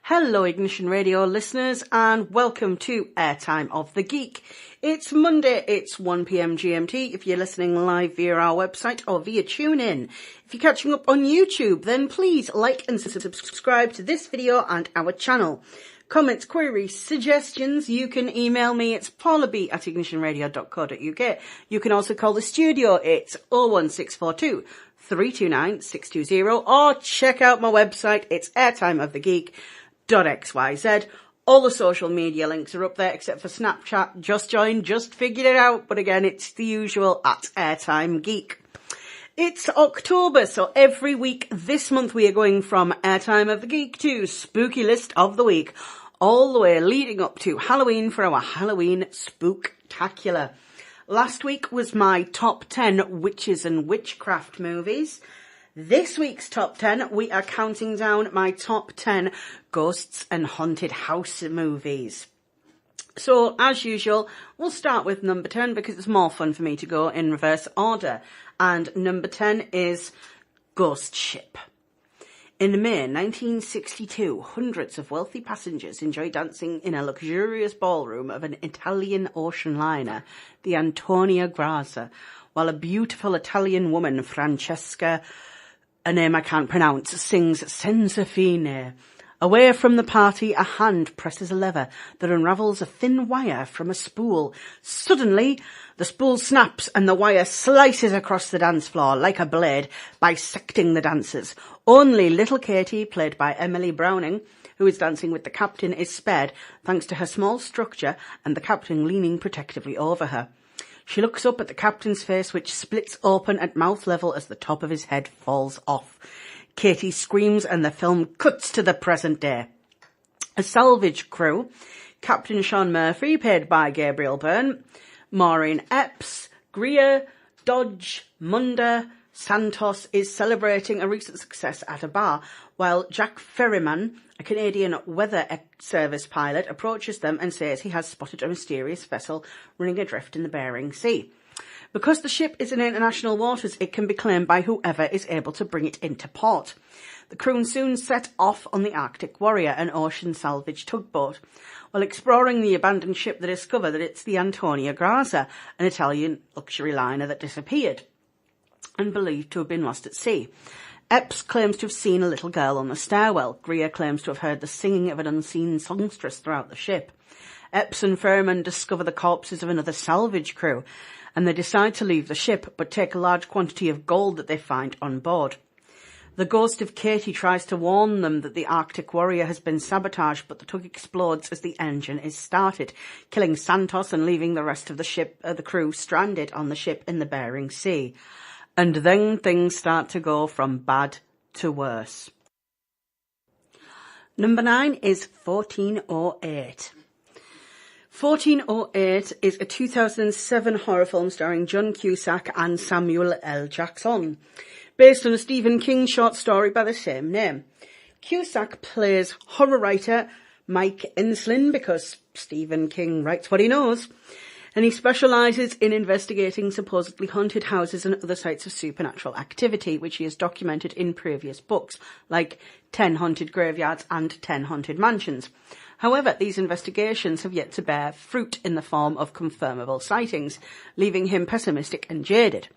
Hello Ignition Radio listeners and welcome to Airtime of the Geek. It's Monday, it's 1pm GMT if you're listening live via our website or via TuneIn. If you're catching up on YouTube, then please like and subscribe to this video and our channel. Comments, queries, suggestions, you can email me. It's paulab@ignitionradio.co.uk. You can also call the studio. It's 01642 329 620 or check out my website. It's airtimeofthegeek.xyz. All the social media links are up there except for Snapchat. Just joined, just figured it out. But again, it's the usual at Airtime Geek. It's October, so every week this month we are going from Airtime of the Geek to Spooky List of the Week, all the way leading up to Halloween for our Halloween Spooktacular. Last week was my top 10 witches and witchcraft movies. This week's top 10, we are counting down my top 10 ghosts and haunted house movies. So, as usual, we'll start with number 10 because it's more fun for me to go in reverse order. And number 10 is Ghost Ship. In May 1962, hundreds of wealthy passengers enjoy dancing in a luxurious ballroom of an Italian ocean liner, the Antonia Graza, while a beautiful Italian woman, Francesca, a name I can't pronounce, sings Senza Fine. Away from the party, a hand presses a lever that unravels a thin wire from a spool. Suddenly, the spool snaps and the wire slices across the dance floor like a blade, bisecting the dancers. Only little Katie, played by Emily Browning, who is dancing with the captain, is spared thanks to her small structure and the captain leaning protectively over her. She looks up at the captain's face, which splits open at mouth level as the top of his head falls off. Katie screams and the film cuts to the present day. A salvage crew, Captain Sean Murphy, played by Gabriel Byrne, Maureen Epps, Greer, Dodge, Munda, Santos is celebrating a recent success at a bar, while Jack Ferryman, a Canadian weather service pilot, approaches them and says he has spotted a mysterious vessel running adrift in the Bering Sea. Because the ship is in international waters, it can be claimed by whoever is able to bring it into port. The crew soon set off on the Arctic Warrior, an ocean salvage tugboat. While exploring the abandoned ship, they discover that it's the Antonia Graza, an Italian luxury liner that disappeared and believed to have been lost at sea. Epps claims to have seen a little girl on the stairwell. Greer claims to have heard the singing of an unseen songstress throughout the ship. Epps and Furman discover the corpses of another salvage crew, and they decide to leave the ship, but take a large quantity of gold that they find on board. The ghost of Katie tries to warn them that the Arctic Warrior has been sabotaged, but the tug explodes as the engine is started, killing Santos and leaving the rest of the crew stranded on the ship in the Bering Sea. And then things start to go from bad to worse. Number 9 is 1408. 1408 is a 2007 horror film starring John Cusack and Samuel L. Jackson, based on a Stephen King short story by the same name. Cusack plays horror writer Mike Enslin because Stephen King writes what he knows, and he specialises in investigating supposedly haunted houses and other sites of supernatural activity, which he has documented in previous books, like 10 Haunted Graveyards and 10 Haunted Mansions. However, these investigations have yet to bear fruit in the form of confirmable sightings, leaving him pessimistic and jaded.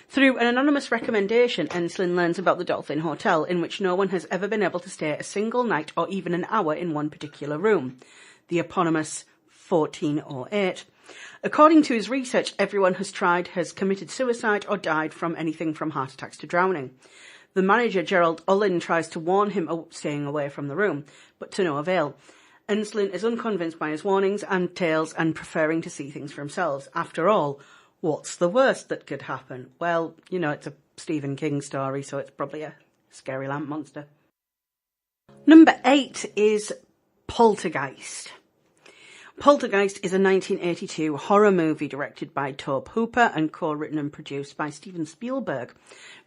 Through an anonymous recommendation, Enslin learns about the Dolphin Hotel, in which no one has ever been able to stay a single night or even an hour in one particular room, the eponymous 1408. According to his research, everyone has committed suicide or died from anything from heart attacks to drowning. The manager, Gerald Ullin, tries to warn him of staying away from the room, but to no avail. Enslin is unconvinced by his warnings and tales and preferring to see things for himself. After all, what's the worst that could happen? Well, it's a Stephen King story, so it's probably a scary lamp monster. Number 8 is Poltergeist. Poltergeist is a 1982 horror movie directed by Tobe Hooper and co-written and produced by Steven Spielberg,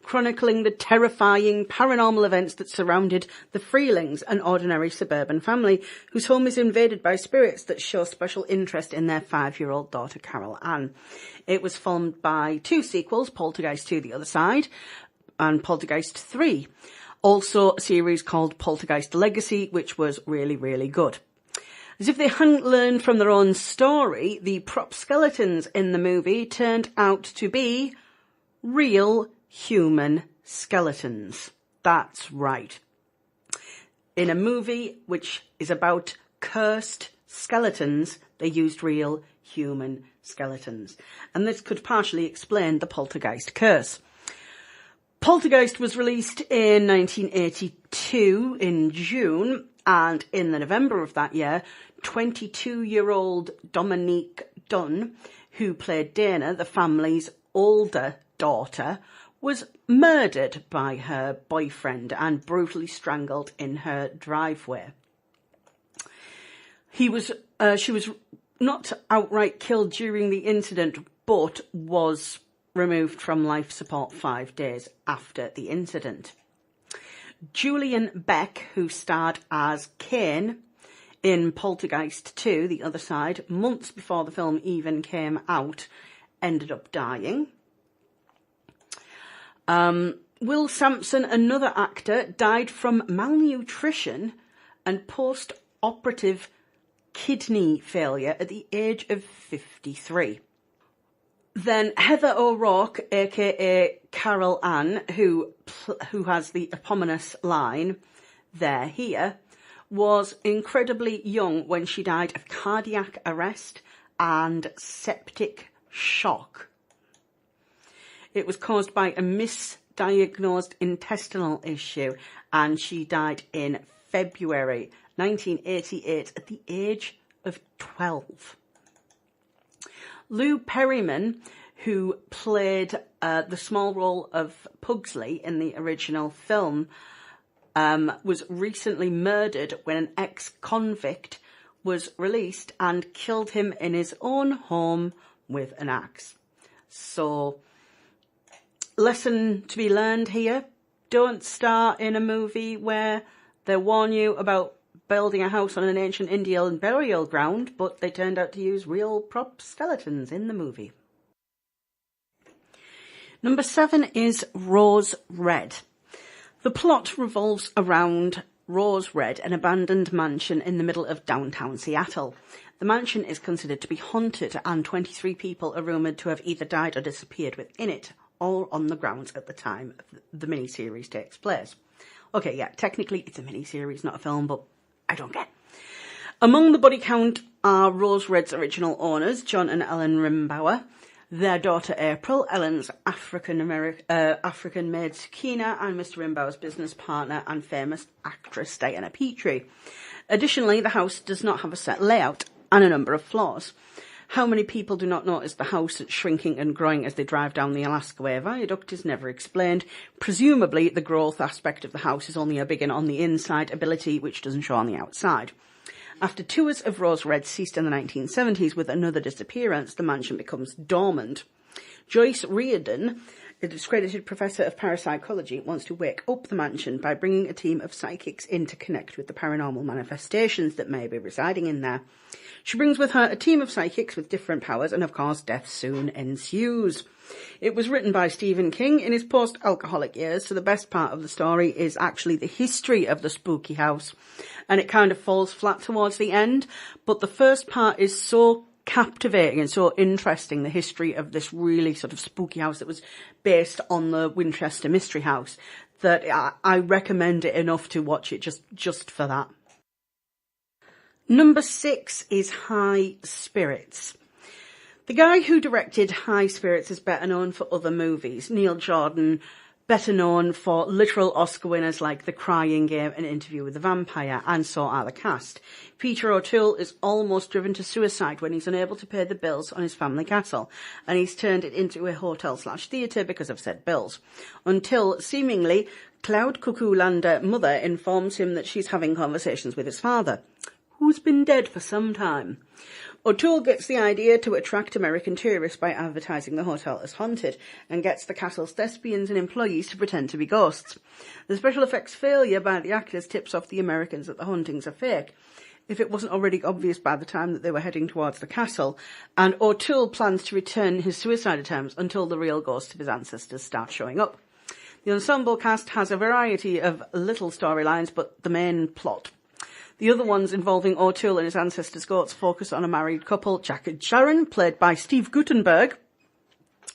chronicling the terrifying paranormal events that surrounded the Freelings, an ordinary suburban family whose home is invaded by spirits that show special interest in their 5-year-old daughter Carol Ann. It was followed by 2 sequels, Poltergeist 2: The Other Side and Poltergeist 3. Also a series called Poltergeist Legacy, which was really, really good. As if they hadn't learned from their own story, the prop skeletons in the movie turned out to be real human skeletons. That's right. In a movie which is about cursed skeletons, they used real human skeletons. And this could partially explain the Poltergeist curse. Poltergeist was released in 1982 in June, and in the November of that year, 22-year-old Dominique Dunn, who played Dana, the family's older daughter, was murdered by her boyfriend and brutally strangled in her driveway. She was not outright killed during the incident, but was removed from life support 5 days after the incident. Julian Beck, who starred as Kane in Poltergeist 2, The Other Side, months before the film even came out, ended up dying. Will Sampson, another actor, died from malnutrition and post-operative kidney failure at the age of 53. Then Heather O'Rourke, aka Carol Ann, who has the eponymous line, "They're here," was incredibly young when she died of cardiac arrest and septic shock. It was caused by a misdiagnosed intestinal issue, and she died in February 1988 at the age of 12. Lou Perryman, who played the small role of Pugsley in the original film, was recently murdered when an ex-convict was released and killed him in his own home with an axe. So, lesson to be learned here: don't star in a movie where they warn you about building a house on an ancient Indian burial ground, but they turned out to use real prop skeletons in the movie. Number 7 is Rose Red. The plot revolves around Rose Red, an abandoned mansion in the middle of downtown Seattle. The mansion is considered to be haunted, and 23 people are rumoured to have either died or disappeared within it, all on the grounds at the time the miniseries takes place. Okay, yeah, technically it's a miniseries, not a film, but I don't get. Among the body count are Rose Red's original owners, John and Ellen Rimbauer, their daughter April, Ellen's African maid Sakina, and Mr. Rimbauer's business partner and famous actress Diana Petrie. Additionally, the house does not have a set layout and a number of floors. How many people do not notice the house shrinking and growing as they drive down the Alaska Way viaduct is never explained. Presumably, the growth aspect of the house is only a big on the inside ability, which doesn't show on the outside. After tours of Rose Red ceased in the 1970s with another disappearance, the mansion becomes dormant. Joyce Reardon, a discredited professor of parapsychology, wants to wake up the mansion by bringing a team of psychics in to connect with the paranormal manifestations that may be residing in there. She brings with her a team of psychics with different powers, and of course death soon ensues. It was written by Stephen King in his post-alcoholic years, so the best part of the story is actually the history of the spooky house, and it kind of falls flat towards the end, but the first part is so captivating and so interesting, the history of this really sort of spooky house that was based on the Winchester Mystery House, that I recommend it enough to watch it just for that. Number 6 is High Spirits. The guy who directed High Spirits is better known for other movies. Neil Jordan, better known for literal Oscar winners like The Crying Game and Interview with the Vampire, and so are the cast. Peter O'Toole is almost driven to suicide when he's unable to pay the bills on his family castle, and he's turned it into a hotel/theatre because of said bills. Until, seemingly, Cloud Cuckoo Lander mother informs him that she's having conversations with his father, who's been dead for some time. O'Toole gets the idea to attract American tourists by advertising the hotel as haunted, and gets the castle's thespians and employees to pretend to be ghosts. The special effects failure by the actors tips off the Americans that the hauntings are fake, if it wasn't already obvious by the time that they were heading towards the castle, and O'Toole plans to return his suicide attempts until the real ghosts of his ancestors start showing up. The ensemble cast has a variety of little storylines, but the main plot. The other ones involving O'Toole and his ancestors' goats focus on a married couple, Jack and Sharon, played by Steve Guttenberg,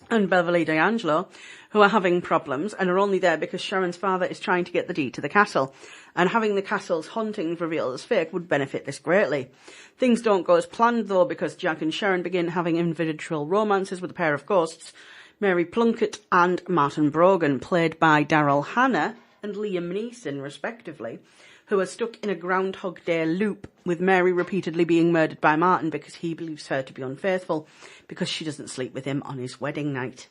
and Beverly D'Angelo, who are having problems and are only there because Sharon's father is trying to get the deed to the castle. And having the castle's hauntings revealed as fake would benefit this greatly. Things don't go as planned though, because Jack and Sharon begin having individual romances with a pair of ghosts, Mary Plunkett and Martin Brogan, played by Daryl Hannah and Liam Neeson respectively, who are stuck in a Groundhog Day loop, with Mary repeatedly being murdered by Martin because he believes her to be unfaithful because she doesn't sleep with him on his wedding night.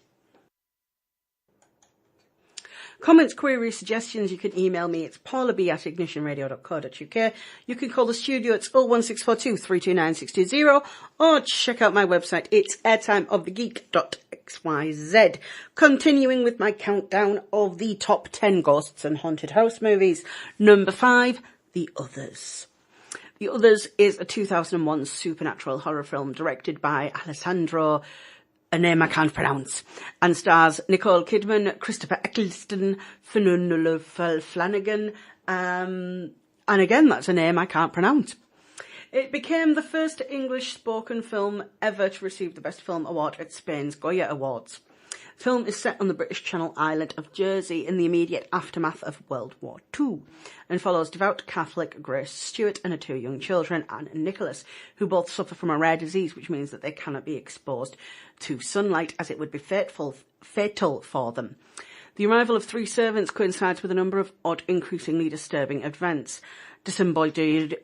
Comments, queries, suggestions, you can email me. It's paulab@ignitionradio.co.uk. You can call the studio. It's 01642 329 620, or check out my website. It's airtimeofthegeek.xyz. Continuing with my countdown of the top 10 ghosts and haunted house movies. Number 5, The Others. The Others is a 2001 supernatural horror film directed by Alessandro, a name I can't pronounce, and stars Nicole Kidman, Christopher Eccleston, Fionnuala Flanagan, and again, that's a name I can't pronounce. It became the first English-spoken film ever to receive the Best Film Award at Spain's Goya Awards. The film is set on the British Channel island of Jersey in the immediate aftermath of World War II, and follows devout Catholic Grace Stewart and her 2 young children, Anne and Nicholas, who both suffer from a rare disease which means that they cannot be exposed to sunlight, as it would be fatal for them. The arrival of 3 servants coincides with a number of odd, increasingly disturbing events. Disembodied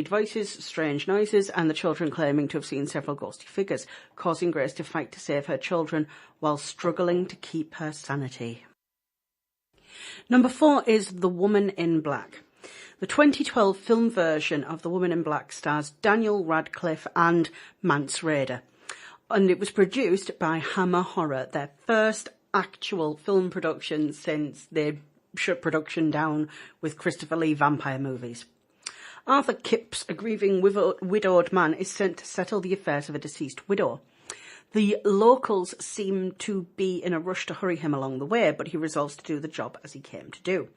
voices, strange noises, and the children claiming to have seen several ghostly figures, causing Grace to fight to save her children while struggling to keep her sanity. Number 4 is The Woman in Black. The 2012 film version of The Woman in Black stars Daniel Radcliffe and Mance Rayder, and it was produced by Hammer Horror, their first actual film production since they shut production down with Christopher Lee vampire movies. Arthur Kipps, a grieving widowed man, is sent to settle the affairs of a deceased widow. The locals seem to be in a rush to hurry him along the way, but he resolves to do the job as he came to do.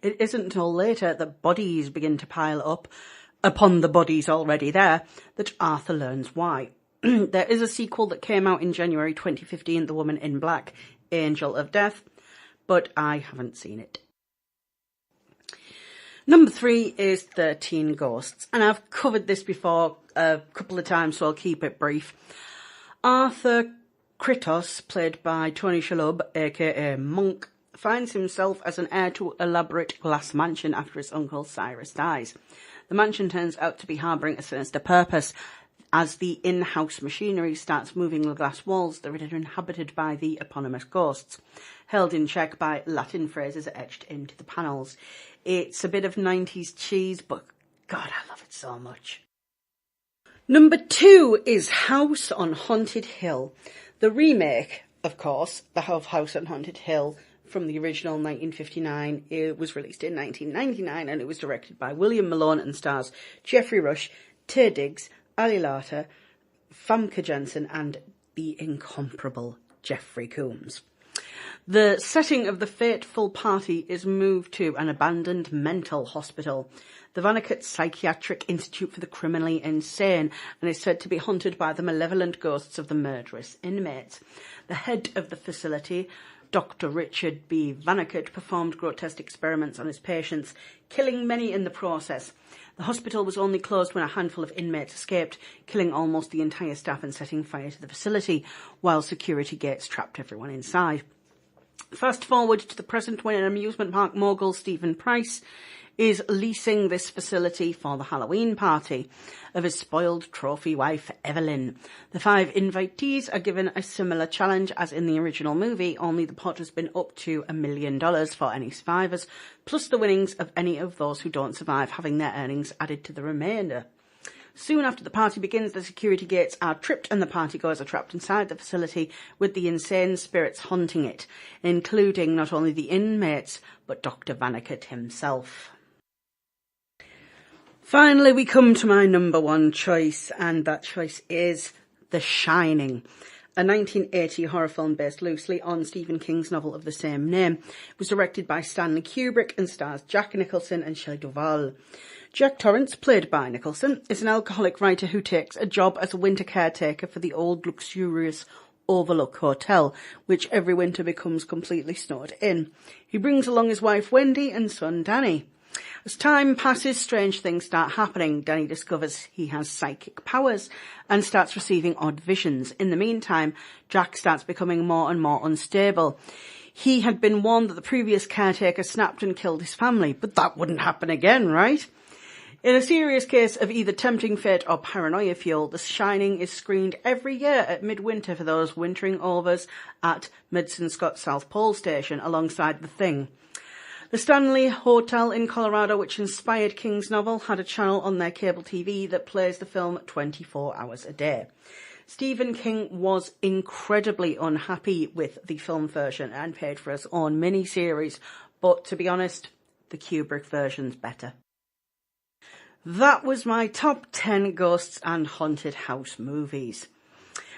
It isn't until later that bodies begin to pile up upon the bodies already there that Arthur learns why. There is a sequel that came out in January 2015, The Woman in Black, Angel of Death, but I haven't seen it. Number 3 is 13 Ghosts, and I've covered this before a couple of times, so I'll keep it brief. Arthur Kritos, played by Tony Shalhoub, aka Monk, finds himself as an heir to an elaborate glass mansion after his uncle Cyrus dies. The mansion turns out to be harbouring a sinister purpose, as the in-house machinery starts moving the glass walls that are inhabited by the eponymous ghosts, held in check by Latin phrases etched into the panels. It's a bit of 90s cheese, but God, I love it so much. Number 2 is House on Haunted Hill. The remake, of course, the House on Haunted Hill from the original 1959. It was released in 1999 and it was directed by William Malone and stars Geoffrey Rush, Taye Diggs, Ali Larter, Famke Janssen and the incomparable Jeffrey Combs. The setting of the fateful party is moved to an abandoned mental hospital, the Vonnegut Psychiatric Institute for the Criminally Insane, and is said to be haunted by the malevolent ghosts of the murderous inmates. The head of the facility, Dr. Richard B. Vonnegut, performed grotesque experiments on his patients, killing many in the process. The hospital was only closed when a handful of inmates escaped, killing almost the entire staff and setting fire to the facility, while security gates trapped everyone inside. Fast forward to the present, when an amusement park mogul, Stephen Price, is leasing this facility for the Halloween party of his spoiled trophy wife, Evelyn. The 5 invitees are given a similar challenge as in the original movie, only the pot has been up to $1 million for any survivors, plus the winnings of any of those who don't survive, having their earnings added to the remainder. Soon after the party begins, the security gates are tripped and the partygoers are trapped inside the facility with the insane spirits haunting it, including not only the inmates, but Dr. Vonnegut himself. Finally, we come to my number 1 choice, and that choice is The Shining. a 1980 horror film based loosely on Stephen King's novel of the same name. It was directed by Stanley Kubrick and stars Jack Nicholson and Shelley Duvall. Jack Torrance, played by Nicholson, is an alcoholic writer who takes a job as a winter caretaker for the old luxurious Overlook Hotel, which every winter becomes completely snowed in. He brings along his wife Wendy and son Danny. As time passes, strange things start happening. Danny discovers he has psychic powers and starts receiving odd visions. In the meantime, Jack starts becoming more and more unstable. He had been warned that the previous caretaker snapped and killed his family, but that wouldn't happen again, right? In a serious case of either tempting fate or paranoia fuel, The Shining is screened every year at midwinter for those wintering overs at Midson Scott South Pole Station alongside The Thing. The Stanley Hotel in Colorado, which inspired King's novel, had a channel on their cable TV that plays the film 24 hours a day. Stephen King was incredibly unhappy with the film version and paid for his own mini-series, but to be honest, the Kubrick version's better. That was my top 10 ghosts and haunted house movies.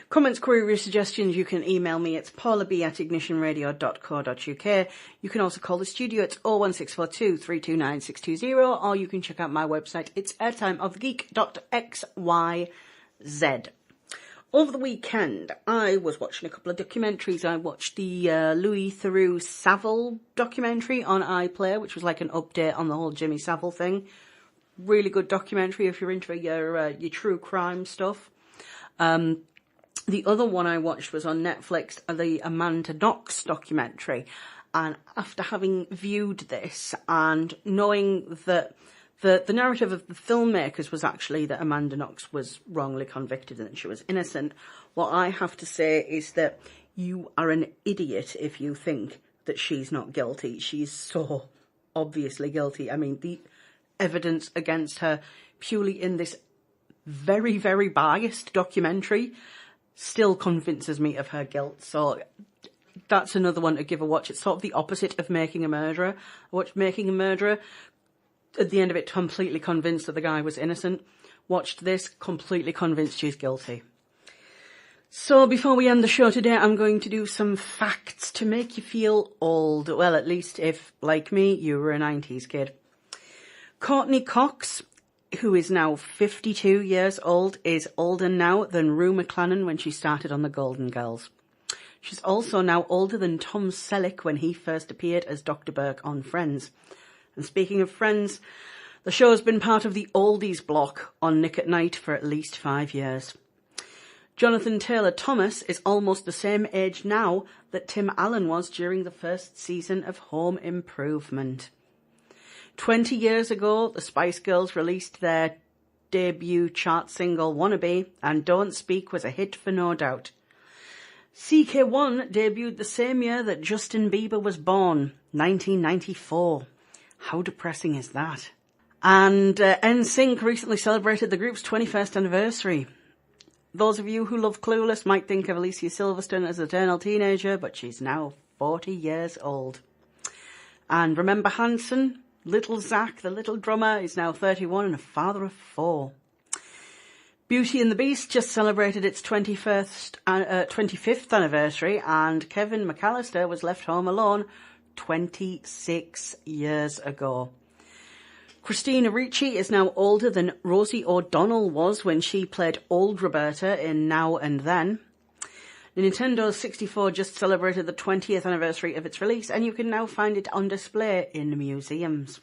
Comments, queries, suggestions, you can email me. It's paulab@ignitionradio.co.uk. You can also call the studio. It's 01642 329 620, or you can check out my website. It's airtimeofthegeek.xyz. Over the weekend, I was watching a couple of documentaries. I watched the Louis Theroux Savile documentary on iPlayer, which was like an update on the whole Jimmy Savile thing. Really good documentary if you're into your true crime stuff. The other one I watched was on Netflix, the Amanda Knox documentary. And after having viewed this and knowing that the narrative of the filmmakers was actually that Amanda Knox was wrongly convicted and that she was innocent, what I have to say is that you are an idiot if you think that she's not guilty. She's so obviously guilty. I mean, the evidence against her purely in this very, very biased documentary still convinces me of her guilt. So that's another one to give a watch. It's sort of the opposite of Making a Murderer. I watched Making a Murderer, at the end of it completely convinced that the guy was innocent. Watched this, completely convinced she's guilty. So before we end the show today, I'm going to do some facts to make you feel old. Well, at least if, like me, you were a 90s kid. Courtney Cox, who is now 52 years old, is older now than Rue McClanahan when she started on The Golden Girls. She's also now older than Tom Selleck when he first appeared as Dr. Burke on Friends. And speaking of Friends, the show has been part of the oldies block on Nick at Night for at least 5 years. Jonathan Taylor Thomas is almost the same age now that Tim Allen was during the first season of Home Improvement. 20 years ago, the Spice Girls released their debut chart single Wannabe, and Don't Speak was a hit for no doubt. CK1 debuted the same year that Justin Bieber was born, 1994. How depressing is that? And NSYNC recently celebrated the group's 21st anniversary. Those of you who love Clueless might think of Alicia Silverstone as an eternal teenager, but she's now 40 years old. And remember Hanson? Little Zach, the little drummer, is now 31 and a father of 4. Beauty and the Beast just celebrated its 25th anniversary, and Kevin McAllister was left home alone 26 years ago. Christina Ricci is now older than Rosie O'Donnell was when she played old Roberta in Now and Then. Nintendo 64 just celebrated the 20th anniversary of its release, and you can now find it on display in museums.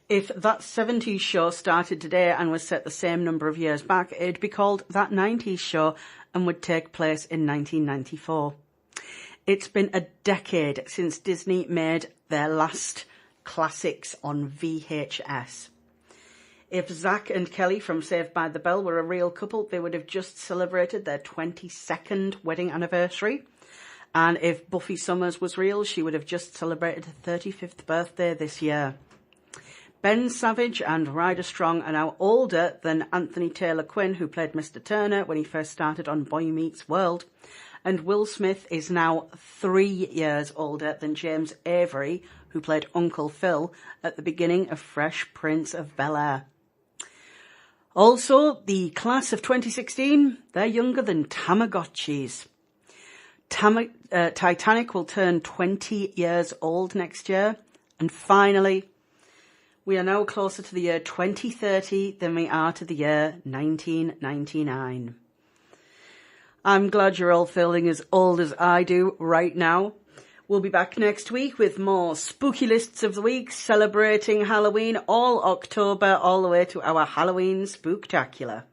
If That 70s Show started today and was set the same number of years back, it'd be called That 90s Show and would take place in 1994. It's been a decade since Disney made their last classics on VHS. If Zach and Kelly from Saved by the Bell were a real couple, they would have just celebrated their 22nd wedding anniversary. And if Buffy Summers was real, she would have just celebrated her 35th birthday this year. Ben Savage and Ryder Strong are now older than Anthony Taylor Quinn, who played Mr. Turner when he first started on Boy Meets World. And Will Smith is now 3 years older than James Avery, who played Uncle Phil at the beginning of Fresh Prince of Bel-Air. Also, the class of 2016, they're younger than Tamagotchis. Titanic will turn 20 years old next year. And finally, we are now closer to the year 2030 than we are to the year 1999. I'm glad you're all feeling as old as I do right now. We'll be back next week with more spooky lists of the week, celebrating Halloween all October, all the way to our Halloween Spooktacular.